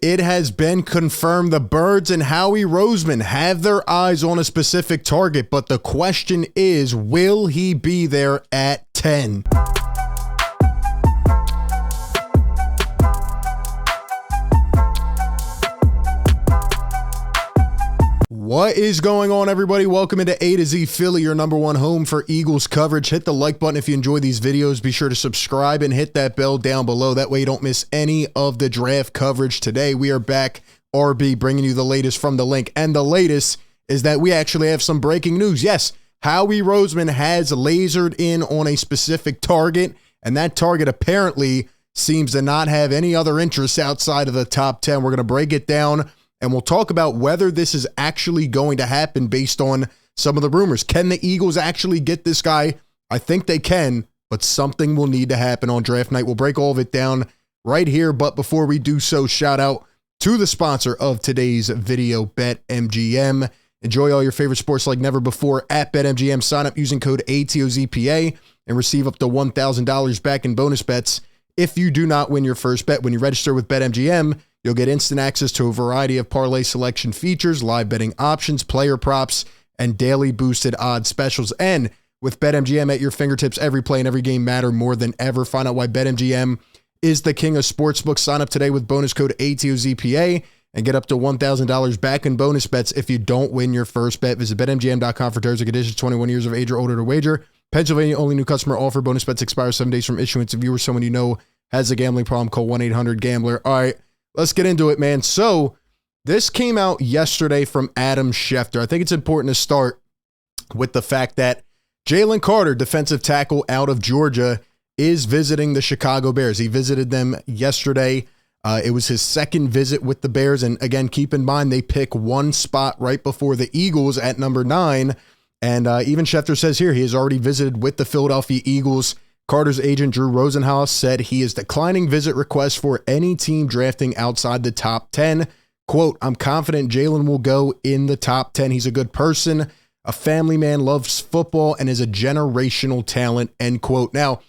It has been confirmed the Birds and Howie Roseman have their eyes on a specific target, but the question is, will he be there at 10? What is going on, everybody? Welcome into A to Z Philly, your #1 home for Eagles coverage. Hit the like button if you enjoy these videos. Be sure to subscribe and hit that bell down below. That way you don't miss any of the draft coverage. Today, we are back, RB, bringing you the latest from the link. And the latest is that we actually have some breaking news. Yes, Howie Roseman has lasered in on a specific target, and that target apparently seems to not have any other interests outside of the top 10. We're going to break it down, and we'll talk about whether this is actually going to happen based on some of the rumors. Can the Eagles actually get this guy? I think they can, but something will need to happen on draft night. We'll break all of it down right here. But before we do so, shout out to the sponsor of today's video, BetMGM. Enjoy all your favorite sports like never before at BetMGM. Sign up using code ATOZPA and receive up to $1,000 back in bonus bets if you do not win your first bet. When you register with BetMGM, you'll get instant access to a variety of parlay selection features, live betting options, player props, and daily boosted odds specials. And with BetMGM at your fingertips, every play and every game matter more than ever. Find out why BetMGM is the king of sportsbooks. Sign up today with bonus code ATOZPA and get up to $1,000 back in bonus bets if you don't win your first bet. Visit BetMGM.com for terms and conditions. 21 years of age or older to wager. Pennsylvania only. New customer offer. Bonus bets expire 7 days from issuance. If you or someone you know has a gambling problem, call 1-800-GAMBLER. All right. Let's get into it, man. So this came out yesterday from Adam Schefter. I think it's important to start with the fact that Jalen Carter, defensive tackle out of Georgia, is visiting the Chicago Bears. He visited them yesterday. It was his second visit with the Bears. And again, keep in mind, they pick one spot right before the Eagles at number 9. And even Schefter says here, he has already visited with the Philadelphia Eagles. Carter's agent, Drew Rosenhaus, said he is declining visit requests for any team drafting outside the top 10. Quote, I'm confident Jalen will go in the top 10. He's a good person, a family man, loves football, and is a generational talent, end quote. Now,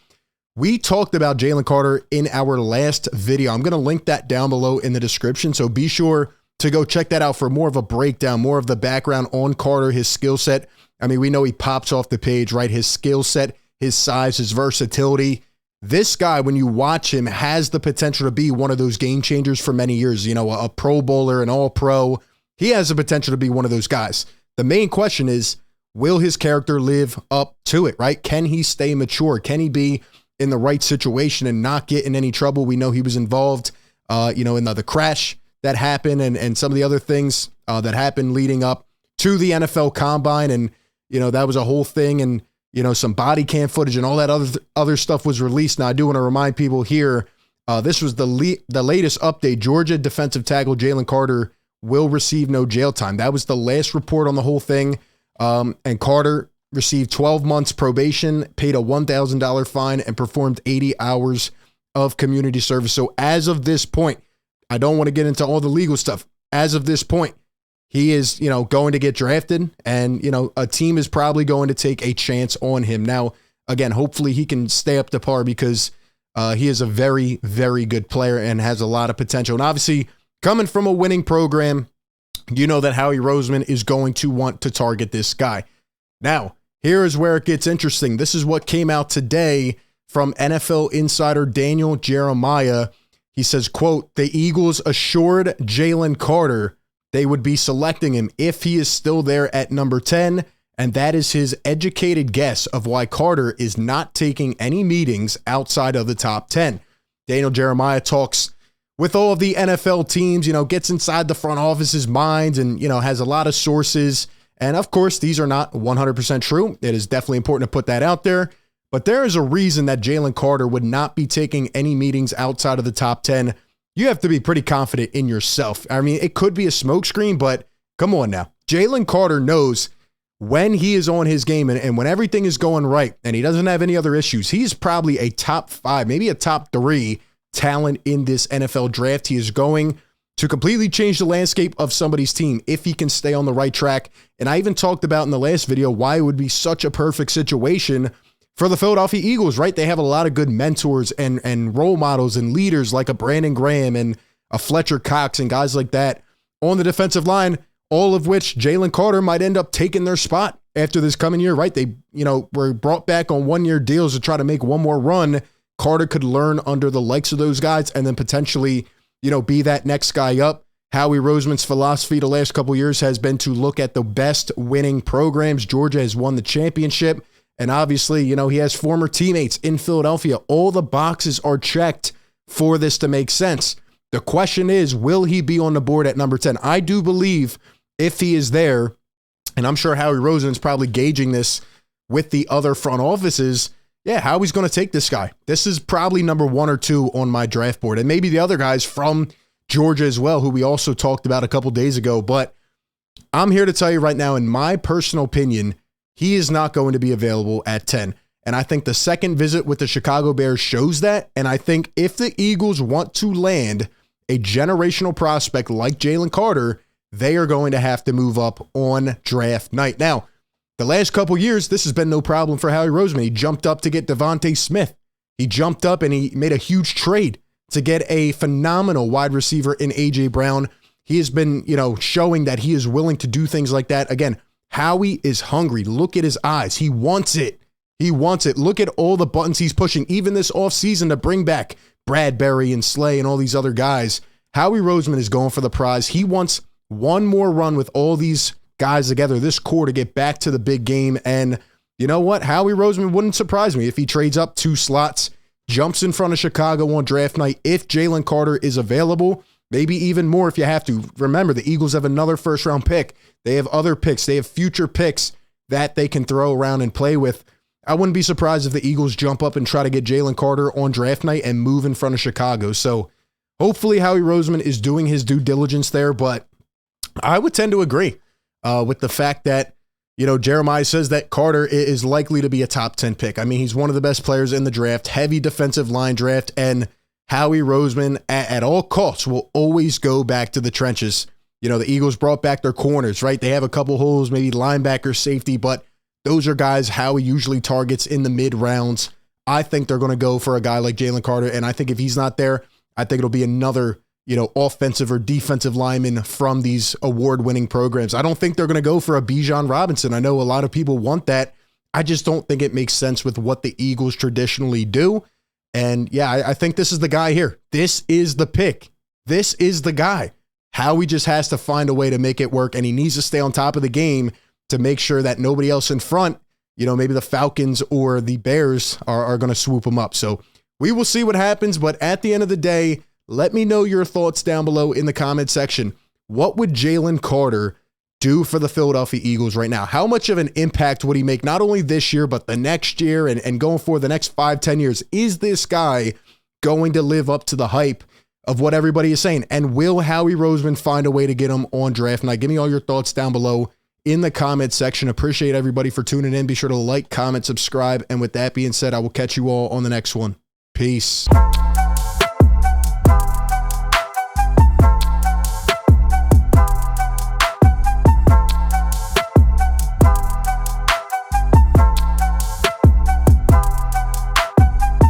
we talked about Jalen Carter in our last video. I'm going to link that down below in the description, so be sure to go check that out for more of a breakdown, more of the background on Carter, his skill set. I mean, we know he pops off the page, right? His skill set, his size, his versatility. This guy, when you watch him, has the potential to be one of those game changers for many years. You know, a Pro Bowler, an All-Pro. He has the potential to be one of those guys. The main question is, will his character live up to it, right? Can he stay mature? Can he be in the right situation and not get in any trouble? We know he was involved, in the crash that happened and some of the other things that happened leading up to the NFL Combine. And, that was a whole thing. And, some body cam footage and all that other stuff was released. Now, I do want to remind people here, this was the latest update. Georgia defensive tackle Jalen Carter will receive no jail time. That was the last report on the whole thing. And Carter received 12 months probation, paid a $1,000 fine, and performed 80 hours of community service. So as of this point, I don't want to get into all the legal stuff. As of this point, he is, going to get drafted, and, a team is probably going to take a chance on him. Now, again, hopefully he can stay up to par because he is a very, very good player and has a lot of potential. And obviously, coming from a winning program, you know that Howie Roseman is going to want to target this guy. Now, here is where it gets interesting. This is what came out today from NFL insider Daniel Jeremiah. He says, quote, the Eagles assured Jalen Carter they would be selecting him if he is still there at number 10, and that is his educated guess of why Carter is not taking any meetings outside of the top 10. Daniel Jeremiah talks with all of the NFL teams, gets inside the front office's minds and, has a lot of sources. And of course, these are not 100% true. It is definitely important to put that out there. But there is a reason that Jalen Carter would not be taking any meetings outside of the top 10. You have to be pretty confident in yourself. I mean, it could be a smokescreen, but come on now. Jalen Carter knows when he is on his game and when everything is going right and he doesn't have any other issues, he's probably a top 5, maybe a top 3 talent in this NFL draft. He is going to completely change the landscape of somebody's team if he can stay on the right track. And I even talked about in the last video why it would be such a perfect situation for the Philadelphia Eagles, right? They have a lot of good mentors and role models and leaders like a Brandon Graham and a Fletcher Cox and guys like that on the defensive line, all of which Jalen Carter might end up taking their spot after this coming year, right? They, were brought back on one-year deals to try to make one more run. Carter could learn under the likes of those guys and then potentially, be that next guy up. Howie Roseman's philosophy the last couple of years has been to look at the best winning programs. Georgia has won the championship. And obviously, he has former teammates in Philadelphia. All the boxes are checked for this to make sense. The question is, will he be on the board at number 10? I do believe if he is there, and I'm sure Howie Roseman's probably gauging this with the other front offices, Howie's going to take this guy. This is probably number 1 or 2 on my draft board. And maybe the other guys from Georgia as well, who we also talked about a couple days ago. But I'm here to tell you right now, in my personal opinion, he is not going to be available at 10. And I think the second visit with the Chicago Bears shows that. And I think if the Eagles want to land a generational prospect like Jalen Carter, they are going to have to move up on draft night. Now, the last couple years, this has been no problem for Howie Roseman. He jumped up to get Devontae Smith. He jumped up and he made a huge trade to get a phenomenal wide receiver in A.J. Brown. He has been, showing that he is willing to do things like that. Again, Howie is hungry. Look at his eyes. He wants it. He wants it. Look at all the buttons he's pushing, even this offseason to bring back Bradbury and Slay and all these other guys. Howie Roseman is going for the prize. He wants one more run with all these guys together, this core, to get back to the big game. And you know what? Howie Roseman wouldn't surprise me if he trades up 2 slots, jumps in front of Chicago on draft night if Jalen Carter is available, maybe even more if you have to. Remember, the Eagles have another first-round pick. They have other picks. They have future picks that they can throw around and play with. I wouldn't be surprised if the Eagles jump up and try to get Jalen Carter on draft night and move in front of Chicago. So hopefully Howie Roseman is doing his due diligence there, but I would tend to agree with the fact that, Jeremiah says that Carter is likely to be a top 10 pick. I mean, he's one of the best players in the draft, heavy defensive line draft, and Howie Roseman at all costs will always go back to the trenches. The Eagles brought back their corners, right? They have a couple holes, maybe linebacker, safety, but those are guys Howie usually targets in the mid rounds. I think they're going to go for a guy like Jalen Carter, and I think if he's not there, I think it'll be another offensive or defensive lineman from these award-winning programs. I don't think they're going to go for a Bijan Robinson. I know a lot of people want that. I just don't think it makes sense with what the Eagles traditionally do. And I think this is the guy here. This is the pick. This is the guy. Howie just has to find a way to make it work, and he needs to stay on top of the game to make sure that nobody else in front, maybe the Falcons or the Bears are going to swoop him up. So we will see what happens, but at the end of the day, let me know your thoughts down below in the comment section. What would Jalen Carter do for the Philadelphia Eagles right now? How much of an impact would he make not only this year, but the next year and going for the next 5-10 years? Is this guy going to live up to the hype of what everybody is saying? And will Howie Roseman find a way to get him on draft night? Give me all your thoughts down below in the comment section. Appreciate everybody for tuning in. Be sure to like, comment, subscribe. And with that being said, I will catch you all on the next one. Peace.